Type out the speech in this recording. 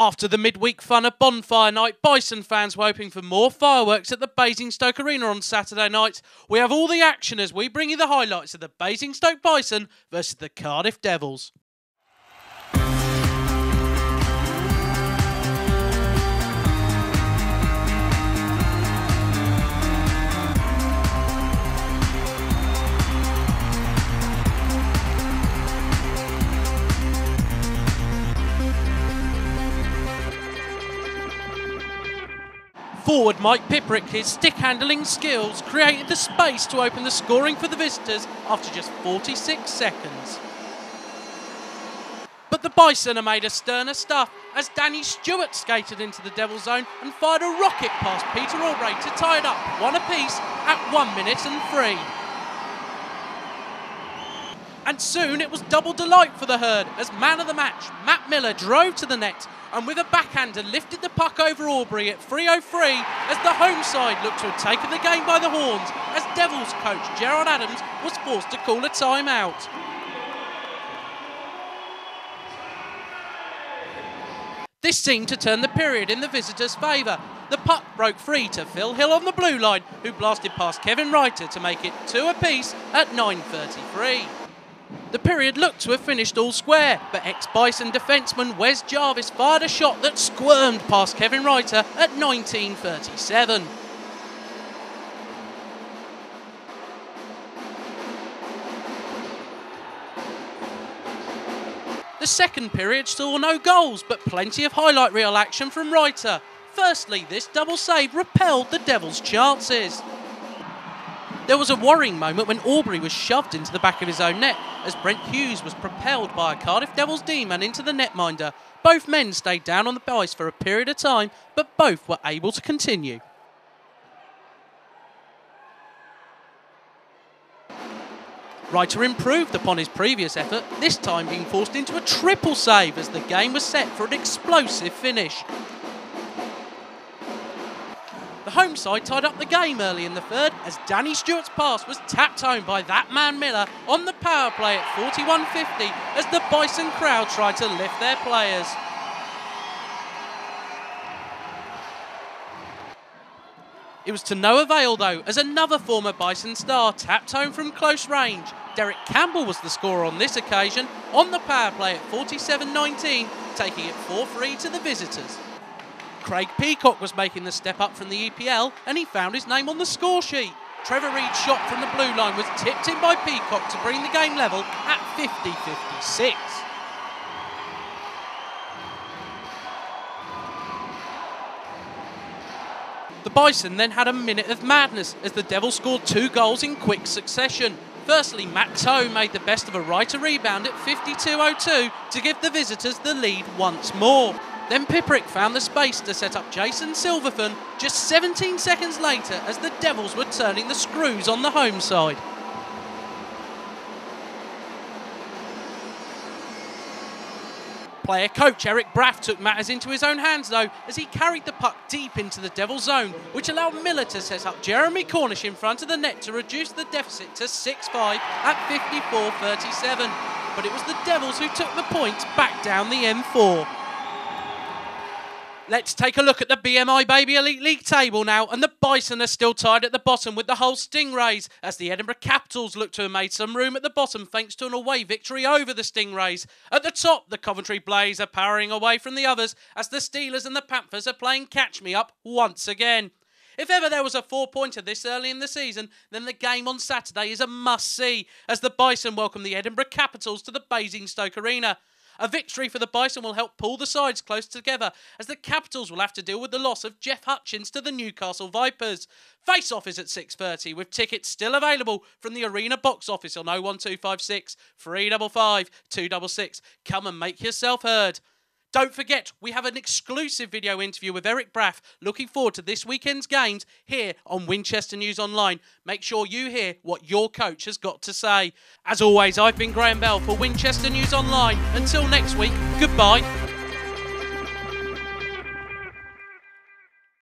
After the midweek fun of Bonfire Night, Bison fans were hoping for more fireworks at the Basingstoke Arena on Saturday night. We have all the action as we bring you the highlights of the Basingstoke Bison versus the Cardiff Devils. Forward Mike Piprick, his stick-handling skills created the space to open the scoring for the visitors after just 46 seconds. But the Bison are made of sterner stuff as Danny Stewart skated into the Devil zone and fired a rocket past Peter Albright to tie it up one apiece at 1 minute and 3. And soon it was double delight for the herd as man of the match, Matt Miller, drove to the net and with a backhander lifted the puck over Aubrey at 3:03 as the home side looked to have taken the game by the horns as Devils coach Gerard Adams was forced to call a timeout. This seemed to turn the period in the visitors' favour. The puck broke free to Phil Hill on the blue line, who blasted past Kevin Reiter to make it 2 apiece at 9:33. The period looked to have finished all square, but ex-Bison defenceman Wes Jarvis fired a shot that squirmed past Kevin Reiter at 19:37. The second period saw no goals, but plenty of highlight reel action from Reiter. Firstly, this double save repelled the Devils' chances. There was a worrying moment when Aubrey was shoved into the back of his own net as Brent Hughes was propelled by a Cardiff Devils D-man into the netminder. Both men stayed down on the ice for a period of time, but both were able to continue. Reiter improved upon his previous effort, this time being forced into a triple save as the game was set for an explosive finish. The home side tied up the game early in the third as Danny Stewart's pass was tapped home by that man Miller on the power play at 41:50 as the Bison crowd tried to lift their players. It was to no avail though as another former Bison star tapped home from close range. Derek Campbell was the scorer on this occasion on the power play at 47:19, taking it 4-3 to the visitors. Craig Peacock was making the step up from the EPL and he found his name on the score sheet. Trevor Reed's shot from the blue line was tipped in by Peacock to bring the game level at 50-56. The Bison then had a minute of madness as the Devils scored 2 goals in quick succession. Firstly, Matt Toe made the best of a Reiter rebound at 52:02 to give the visitors the lead once more. Then Piprick found the space to set up Jason Silverthorne just 17 seconds later as the Devils were turning the screws on the home side. Player coach Eric Braff took matters into his own hands though as he carried the puck deep into the Devils zone, which allowed Miller to set up Jeremy Cornish in front of the net to reduce the deficit to 6-5 at 54:37. But it was the Devils who took the points back down the M4. Let's take a look at the bmibaby Elite League table now, and the Bison are still tied at the bottom with the Hull Stingrays, as the Edinburgh Capitals look to have made some room at the bottom thanks to an away victory over the Stingrays. At the top, the Coventry Blaze are powering away from the others, as the Steelers and the Panthers are playing catch-me-up once again. If ever there was a 4-pointer this early in the season, then the game on Saturday is a must-see, as the Bison welcome the Edinburgh Capitals to the Basingstoke Arena. A victory for the Bison will help pull the sides close together as the Capitals will have to deal with the loss of Jeff Hutchins to the Newcastle Vipers. Face-off is at 6:30 with tickets still available from the Arena box office on 01256 355 266. Come and make yourself heard. Don't forget, we have an exclusive video interview with Eric Braff looking forward to this weekend's games here on Winchester News Online. Make sure you hear what your coach has got to say. As always, I've been Graham Bell for Winchester News Online. Until next week, goodbye.